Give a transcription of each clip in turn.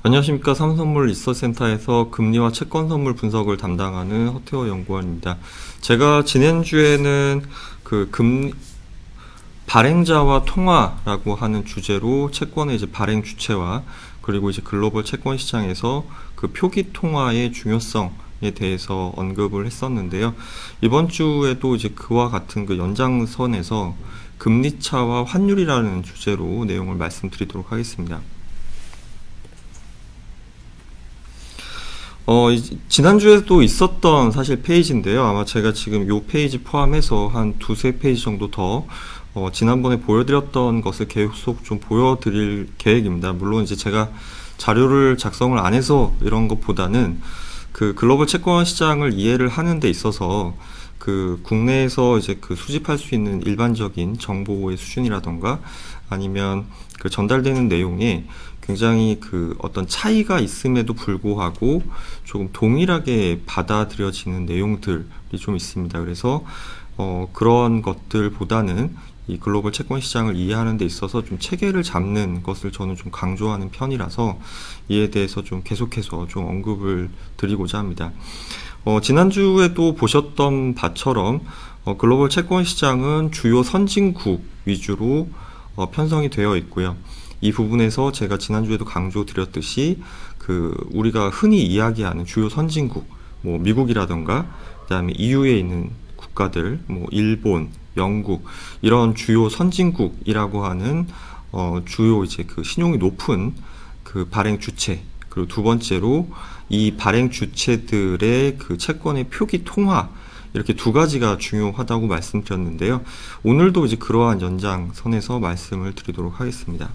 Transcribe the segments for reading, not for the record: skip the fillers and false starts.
안녕하십니까. 삼성선물 리서치센터에서 금리와 채권선물 분석을 담당하는 허태호 연구원입니다. 제가 지난주에는 발행자와 통화라고 하는 주제로 채권의 이제 발행 주체와 그리고 이제 글로벌 채권 시장에서 그 표기 통화의 중요성에 대해서 언급을 했었는데요. 이번 주에도 이제 그와 같은 그 연장선에서 금리차와 환율이라는 주제로 내용을 말씀드리도록 하겠습니다. 지난주에도 있었던 사실 페이지인데요. 아마 제가 지금 요 페이지 포함해서 한 두세 페이지 정도 더 지난번에 보여드렸던 것을 계속 좀 보여드릴 계획입니다. 물론 이제 제가 자료를 작성을 안 해서 이런 것보다는 그 글로벌 채권 시장을 이해를 하는 데 있어서 그 국내에서 이제 그 수집할 수 있는 일반적인 정보의 수준이라던가 아니면 그 전달되는 내용에 굉장히 그 어떤 차이가 있음에도 불구하고 조금 동일하게 받아들여지는 내용들이 좀 있습니다. 그래서 그런 것들보다는 이 글로벌 채권 시장을 이해하는 데 있어서 좀 체계를 잡는 것을 저는 좀 강조하는 편이라서 이에 대해서 좀 계속해서 좀 언급을 드리고자 합니다. 지난주에도 보셨던 바처럼 글로벌 채권 시장은 주요 선진국 위주로 편성이 되어 있고요. 이 부분에서 제가 지난주에도 강조드렸듯이 우리가 흔히 이야기하는 주요 선진국, 뭐 미국이라던가 그다음에 EU에 있는 국가들, 뭐 일본, 영국 이런 주요 선진국이라고 하는 주요 이제 그 신용이 높은 그 발행 주체, 그리고 두 번째로 이 발행 주체들의 그 채권의 표기 통화, 이렇게 두 가지가 중요하다고 말씀드렸는데요. 오늘도 이제 그러한 연장선에서 말씀을 드리도록 하겠습니다.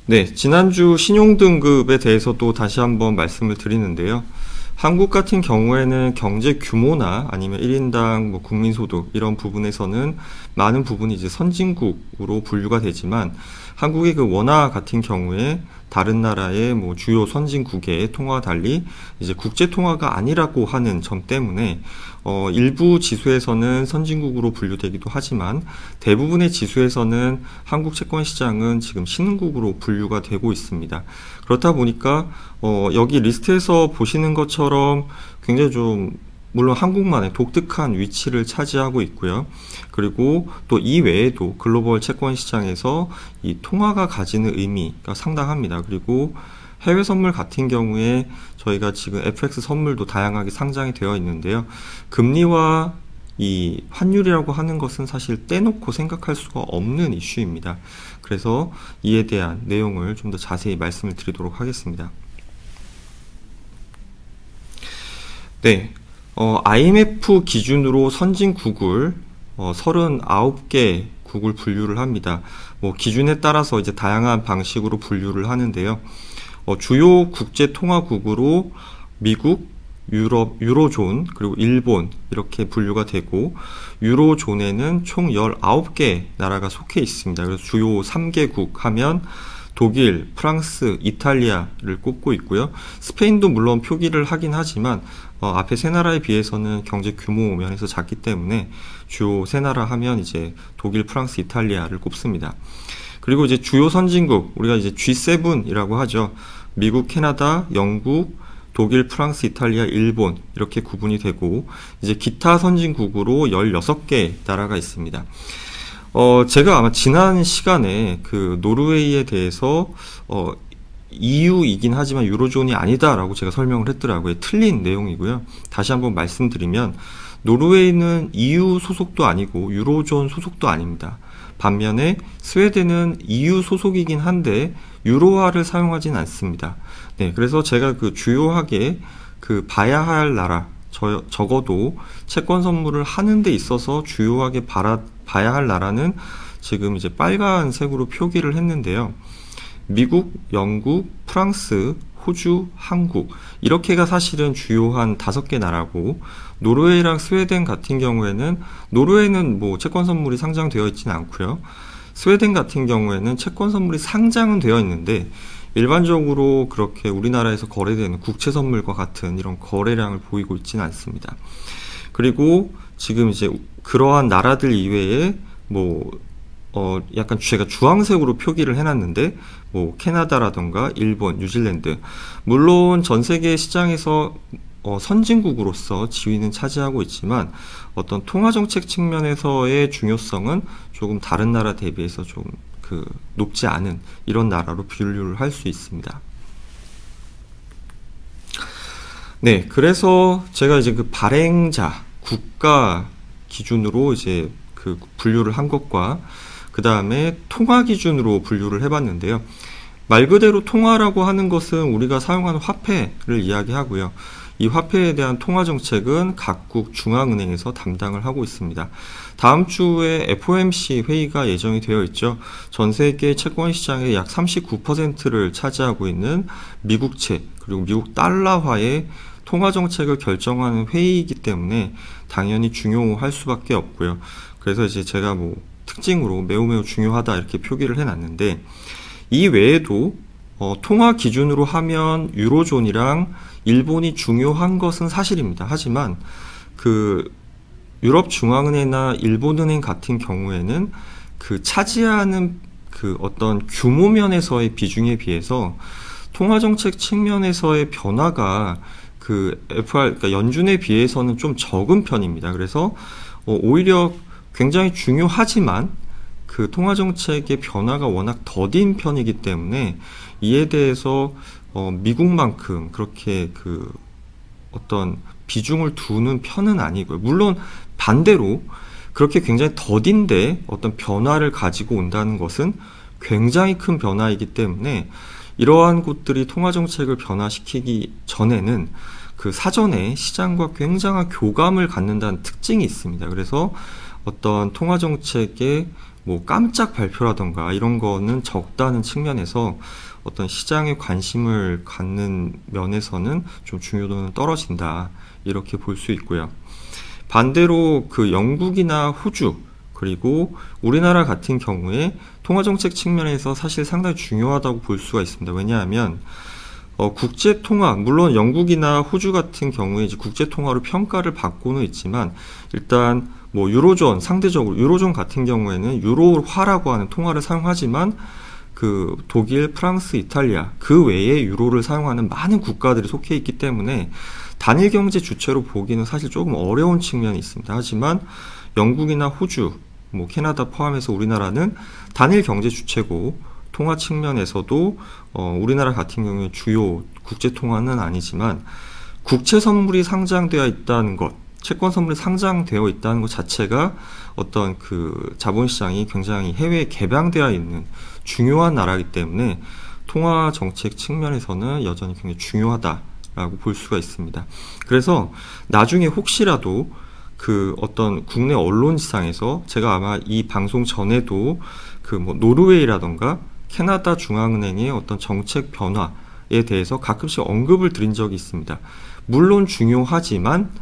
네, 지난주 신용등급에 대해서도 다시 한번 말씀을 드리는데요. 한국 같은 경우에는 경제 규모나 아니면 1인당 뭐 국민소득 이런 부분에서는 많은 부분이 이제 선진국으로 분류가 되지만 한국의 그 원화 같은 경우에 다른 나라의 뭐 주요 선진국의 통화와 달리 이제 국제 통화가 아니라고 하는 점 때문에 일부 지수에서는 선진국으로 분류되기도 하지만 대부분의 지수에서는 한국 채권 시장은 지금 신흥국으로 분류가 되고 있습니다. 그렇다 보니까 여기 리스트에서 보시는 것처럼 굉장히 좀 물론 한국만의 독특한 위치를 차지하고 있고요. 그리고 또 이 외에도 글로벌 채권 시장에서 이 통화가 가지는 의미가 상당합니다. 그리고 해외 선물 같은 경우에 저희가 지금 FX 선물도 다양하게 상장이 되어 있는데요. 금리와 이 환율이라고 하는 것은 사실 떼놓고 생각할 수가 없는 이슈입니다. 그래서 이에 대한 내용을 좀 더 자세히 말씀을 드리도록 하겠습니다. 네. IMF 기준으로 선진국을 39개 국을 분류를 합니다. 뭐 기준에 따라서 이제 다양한 방식으로 분류를 하는데요. 주요 국제 통화국으로 미국, 유럽, 유로존, 그리고 일본 이렇게 분류가 되고 유로존에는 총 19개 나라가 속해 있습니다. 그래서 주요 3개국 하면 독일, 프랑스, 이탈리아를 꼽고 있고요. 스페인도 물론 표기를 하긴 하지만 앞에 세 나라에 비해서는 경제 규모 면에서 작기 때문에 주요 세 나라 하면 이제 독일, 프랑스, 이탈리아를 꼽습니다. 그리고 이제 주요 선진국, 우리가 이제 G7이라고 하죠. 미국, 캐나다, 영국, 독일, 프랑스, 이탈리아, 일본 이렇게 구분이 되고 이제 기타 선진국으로 16개 나라가 있습니다. 제가 아마 지난 시간에 그 노르웨이에 대해서 EU이긴 하지만 유로존이 아니다라고 제가 설명을 했더라고요. 틀린 내용이고요. 다시 한번 말씀드리면 노르웨이는 EU 소속도 아니고 유로존 소속도 아닙니다. 반면에 스웨덴은 EU 소속이긴 한데 유로화를 사용하진 않습니다. 네, 그래서 제가 그 주요하게 그 봐야 할 나라, 적어도 채권 선물을 하는 데 있어서 주요하게 봐야 할 나라는 지금 이제 빨간색으로 표기를 했는데요. 미국, 영국, 프랑스, 호주, 한국 이렇게가 사실은 주요한 5개 나라고 노르웨이랑 스웨덴 같은 경우에는 노르웨이는 뭐 채권 선물이 상장되어 있지는 않고요. 스웨덴 같은 경우에는 채권 선물이 상장은 되어 있는데 일반적으로 그렇게 우리나라에서 거래되는 국채 선물과 같은 이런 거래량을 보이고 있지는 않습니다. 그리고 지금 이제 그러한 나라들 이외에 뭐 약간 제가 주황색으로 표기를 해놨는데, 뭐, 캐나다라던가, 일본, 뉴질랜드. 물론 전 세계 시장에서 선진국으로서 지위는 차지하고 있지만, 어떤 통화정책 측면에서의 중요성은 조금 다른 나라 대비해서 좀 높지 않은 이런 나라로 분류를 할 수 있습니다. 네, 그래서 제가 이제 그 발행자, 국가 기준으로 이제 그 분류를 한 것과 그 다음에 통화 기준으로 분류를 해봤는데요. 말 그대로 통화라고 하는 것은 우리가 사용하는 화폐를 이야기하고요. 이 화폐에 대한 통화 정책은 각국 중앙은행에서 담당을 하고 있습니다. 다음 주에 FOMC 회의가 예정이 되어 있죠. 전 세계 채권 시장의 약 39%를 차지하고 있는 미국채 그리고 미국 달러화의 통화 정책을 결정하는 회의이기 때문에 당연히 중요할 수밖에 없고요. 그래서 이제 제가 뭐 특징으로 매우 중요하다 이렇게 표기를 해놨는데, 이 외에도 통화 기준으로 하면 유로존이랑 일본이 중요한 것은 사실입니다. 하지만 그 유럽 중앙은행이나 일본은행 같은 경우에는 그 차지하는 그 어떤 규모 면에서의 비중에 비해서 통화정책 측면에서의 변화가 그 그러니까 연준에 비해서는 좀 적은 편입니다. 그래서 오히려 굉장히 중요하지만 그 통화정책의 변화가 워낙 더딘 편이기 때문에 이에 대해서 미국만큼 그렇게 그 어떤 비중을 두는 편은 아니고요. 물론 반대로 그렇게 굉장히 더딘데 어떤 변화를 가지고 온다는 것은 굉장히 큰 변화이기 때문에 이러한 곳들이 통화정책을 변화시키기 전에는 그 사전에 시장과 굉장한 교감을 갖는다는 특징이 있습니다. 그래서 어떤 통화정책의 뭐 깜짝 발표라던가 이런 거는 적다는 측면에서 어떤 시장에 관심을 갖는 면에서는 좀 중요도는 떨어진다 이렇게 볼 수 있고요. 반대로 그 영국이나 호주 그리고 우리나라 같은 경우에 통화정책 측면에서 사실 상당히 중요하다고 볼 수가 있습니다. 왜냐하면 국제통화, 물론 영국이나 호주 같은 경우에 이제 국제통화로 평가를 받고는 있지만 일단 뭐 유로존, 상대적으로 유로존 같은 경우에는 유로화라고 하는 통화를 사용하지만 그 독일, 프랑스, 이탈리아 그 외에 유로를 사용하는 많은 국가들이 속해 있기 때문에 단일 경제 주체로 보기는 사실 조금 어려운 측면이 있습니다. 하지만 영국이나 호주, 뭐 캐나다 포함해서 우리나라는 단일 경제 주체고 통화 측면에서도 우리나라 같은 경우에 주요 국제 통화는 아니지만 국채 선물이 상장되어 있다는 것, 채권 선물이 상장되어 있다는 것 자체가 어떤 그 자본시장이 굉장히 해외에 개방되어 있는 중요한 나라이기 때문에 통화 정책 측면에서는 여전히 굉장히 중요하다라고 볼 수가 있습니다. 그래서 나중에 혹시라도 그 어떤 국내 언론지상에서 제가 아마 이 방송 전에도 그 뭐 노르웨이라던가 캐나다 중앙은행의 어떤 정책 변화에 대해서 가끔씩 언급을 드린 적이 있습니다. 물론 중요하지만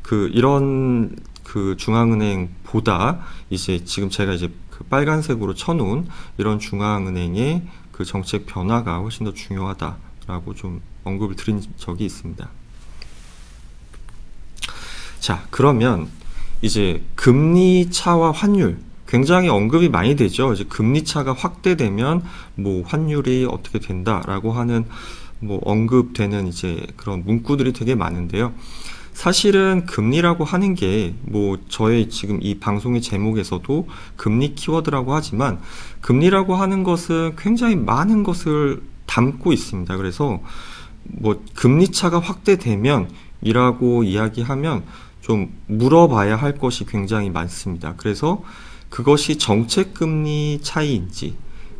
그 이런 그 중앙은행보다 이제 지금 제가 이제 그 빨간색으로 쳐놓은 이런 중앙은행의 그 정책 변화가 훨씬 더 중요하다라고 좀 언급을 드린 적이 있습니다. 자, 그러면 이제 금리 차와 환율 굉장히 언급이 많이 되죠. 이제 금리 차가 확대되면 뭐 환율이 어떻게 된다라고 하는 뭐 언급되는 이제 그런 문구들이 되게 많은데요. 사실은 금리라고 하는 게 뭐 저의 지금 이 방송의 제목에서도 금리 키워드라고 하지만 금리라고 하는 것은 굉장히 많은 것을 담고 있습니다. 그래서 뭐 금리 차가 확대되면 이라고 이야기하면 좀 물어봐야 할 것이 굉장히 많습니다. 그래서 그것이 정책금리 차이인지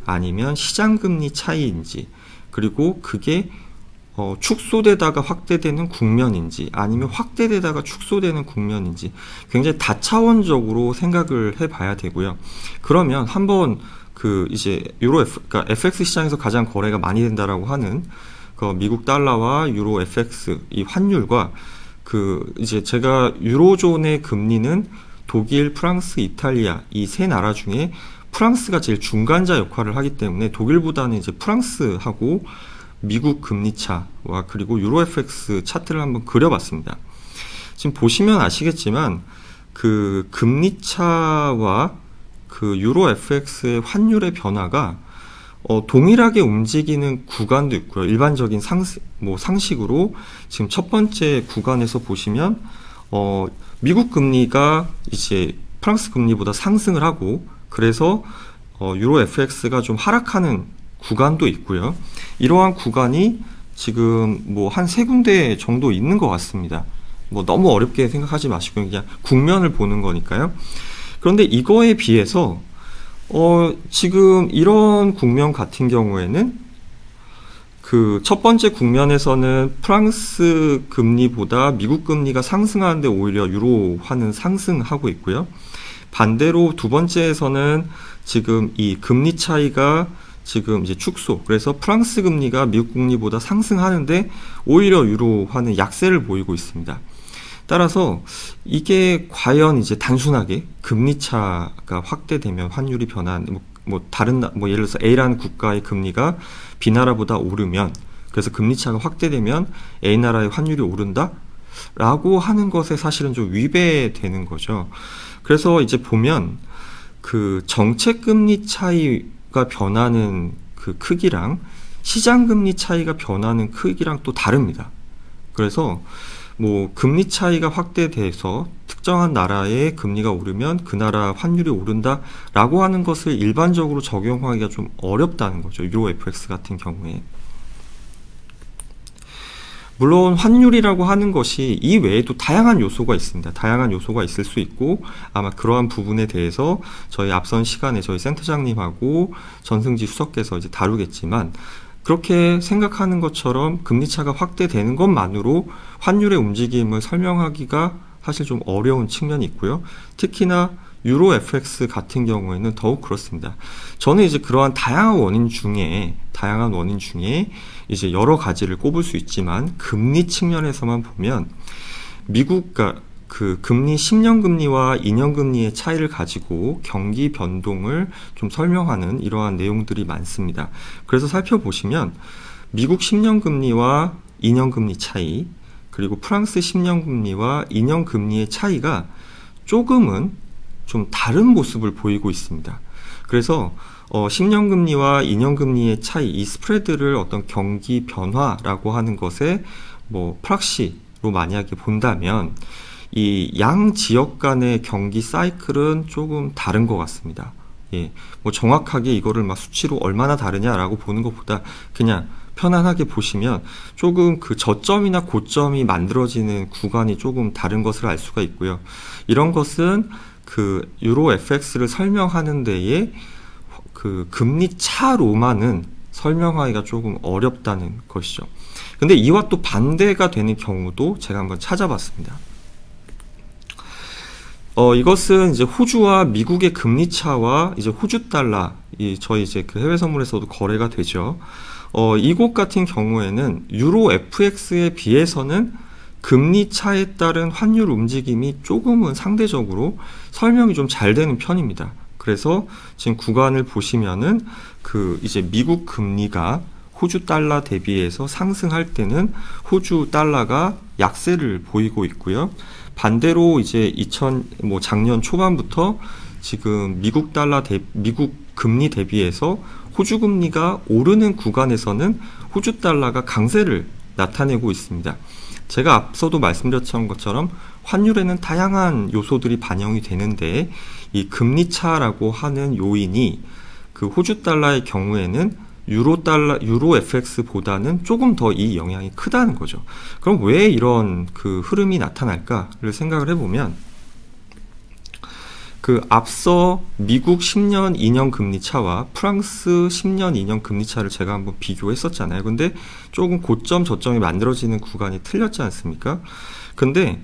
아니면 시장금리 차이인지 그리고 그게 축소되다가 확대되는 국면인지 아니면 확대되다가 축소되는 국면인지 굉장히 다차원적으로 생각을 해봐야 되고요. 그러면 한번 그 이제 그러니까 FX 시장에서 가장 거래가 많이 된다라고 하는 그 미국 달러와 유로 FX 이 환율과 그 이제 제가 유로존의 금리는 독일, 프랑스, 이탈리아 이 세 나라 중에 프랑스가 제일 중간자 역할을 하기 때문에 독일보다는 이제 프랑스하고 미국 금리차와 그리고 유로 FX 차트를 한번 그려봤습니다. 지금 보시면 아시겠지만 그 금리차와 그 유로 FX의 환율의 변화가 동일하게 움직이는 구간도 있고요. 일반적인 상식으로 지금 첫 번째 구간에서 보시면 미국 금리가 이제 프랑스 금리보다 상승을 하고, 그래서 유로 FX가 좀 하락하는 구간도 있고요. 이러한 구간이 지금 한 세 군데 정도 있는 것 같습니다. 너무 어렵게 생각하지 마시고 그냥 국면을 보는 거니까요. 그런데 이거에 비해서 지금 이런 국면 같은 경우에는 그 첫 번째 국면에서는 프랑스 금리보다 미국 금리가 상승하는데 오히려 유로화는 상승하고 있고요. 반대로 두 번째에서는 지금 이 금리 차이가 지금 이제 축소, 그래서 프랑스 금리가 미국 금리보다 상승하는데 오히려 유로화는 약세를 보이고 있습니다. 따라서 이게 과연 이제 단순하게 금리 차가 확대되면 환율이 변한 예를 들어서 A라는 국가의 금리가 B나라보다 오르면, 그래서 금리 차가 확대되면 A나라의 환율이 오른다? 라고 하는 것에 사실은 좀 위배되는 거죠. 그래서 이제 보면 그 정책 금리 차이가 변하는 그 크기랑 시장 금리 차이가 변하는 크기랑 또 다릅니다. 그래서 금리 차이가 확대돼서 특정한 나라의 금리가 오르면 그 나라 환율이 오른다라고 하는 것을 일반적으로 적용하기가 좀 어렵다는 거죠. 유로 FX 같은 경우에. 물론 환율이라고 하는 것이 이 외에도 다양한 요소가 있습니다. 다양한 요소가 있을 수 있고, 아마 그러한 부분에 대해서 저희 앞선 시간에 저희 센터장님하고 전승지 수석께서 이제 다루겠지만, 그렇게 생각하는 것처럼 금리차가 확대되는 것만으로 환율의 움직임을 설명하기가 사실 좀 어려운 측면이 있고요. 특히나 유로 FX 같은 경우에는 더욱 그렇습니다. 저는 이제 그러한 다양한 원인 중에 이제 여러 가지를 꼽을 수 있지만, 금리 측면에서만 보면 미국과 그 금리 10년 금리와 2년 금리의 차이를 가지고 경기 변동을 좀 설명하는 이러한 내용들이 많습니다. 그래서 살펴보시면 미국 10년 금리와 2년 금리 차이, 그리고 프랑스 10년 금리와 2년 금리의 차이가 조금은 좀 다른 모습을 보이고 있습니다. 그래서 10년 금리와 2년 금리의 차이, 이 스프레드를 어떤 경기 변화라고 하는 것에 프락시로 만약에 본다면 이 양 지역 간의 경기 사이클은 조금 다른 것 같습니다. 예, 정확하게 이거를 수치로 얼마나 다르냐라고 보는 것보다 그냥 편안하게 보시면 조금 그 저점이나 고점이 만들어지는 구간이 조금 다른 것을 알 수가 있고요. 이런 것은 그 유로 FX를 설명하는 데에 그 금리 차로만은 설명하기가 조금 어렵다는 것이죠. 근데 이와 또 반대가 되는 경우도 제가 한번 찾아봤습니다. 이것은 이제 호주와 미국의 금리 차와 이제 호주 달러, 저희 이제 그 해외 선물에서도 거래가 되죠. 이곳 같은 경우에는 유로 FX에 비해서는 금리 차에 따른 환율 움직임이 조금은 상대적으로 설명이 좀 잘 되는 편입니다. 그래서 지금 구간을 보시면은 이제 미국 금리가 호주 달러 대비해서 상승할 때는 호주 달러가 약세를 보이고 있고요. 반대로 이제 작년 초반부터 지금 미국 금리 대비해서 호주 금리가 오르는 구간에서는 호주 달러가 강세를 나타내고 있습니다. 제가 앞서도 말씀드렸던 것처럼 환율에는 다양한 요소들이 반영이 되는데, 이 금리 차라고 하는 요인이 그 호주 달러의 경우에는 유로 FX보다는 조금 더 이 영향이 크다는 거죠. 그럼 왜 이런 그 흐름이 나타날까를 생각을 해보면, 그 앞서 미국 10년 2년 금리 차와 프랑스 10년 2년 금리 차를 제가 한번 비교했었잖아요. 근데 조금 고점 저점이 만들어지는 구간이 틀렸지 않습니까? 근데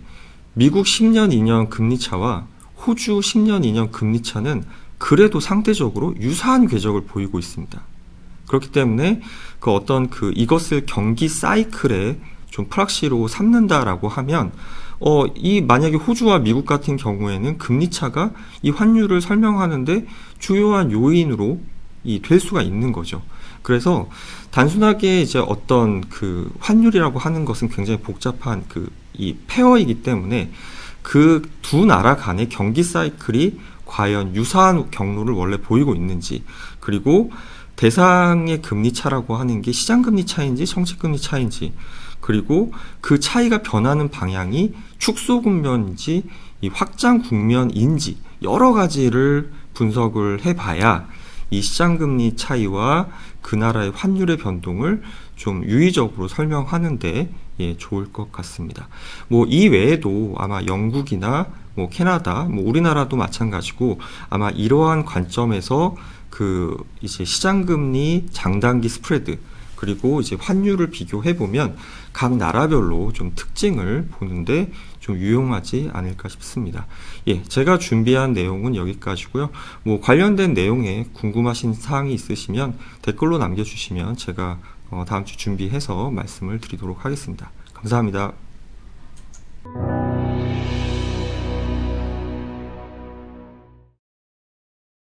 미국 10년 2년 금리 차와 호주 10년 2년 금리 차는 그래도 상대적으로 유사한 궤적을 보이고 있습니다. 그렇기 때문에 이것을 경기 사이클에 좀 프락시로 삼는다라고 하면, 만약에 호주와 미국 같은 경우에는 금리 차가 이 환율을 설명하는데 주요한 요인으로 될 수가 있는 거죠. 그래서 단순하게 이제 어떤 그 환율이라고 하는 것은 굉장히 복잡한 이 페어이기 때문에 그 두 나라 간의 경기 사이클이 과연 유사한 경로를 원래 보이고 있는지, 그리고 대상의 금리 차라고 하는 게 시장금리 차인지 정책금리 차인지, 그리고 그 차이가 변하는 방향이 축소 국면인지 이 확장 국면인지 여러 가지를 분석을 해봐야 이 시장금리 차이와 그 나라의 환율의 변동을 좀 유의적으로 설명하는데 좋을 것 같습니다. 뭐 이 외에도 아마 영국이나 뭐 캐나다, 뭐 우리나라도 마찬가지고 아마 이러한 관점에서 그 이제 시장금리 장단기 스프레드 그리고 이제 환율을 비교해 보면 각 나라별로 좀 특징을 보는데 좀 유용하지 않을까 싶습니다. 제가 준비한 내용은 여기까지고요. 뭐 관련된 내용에 궁금하신 사항이 있으시면 댓글로 남겨주시면 제가 다음 주 준비해서 말씀을 드리도록 하겠습니다. 감사합니다.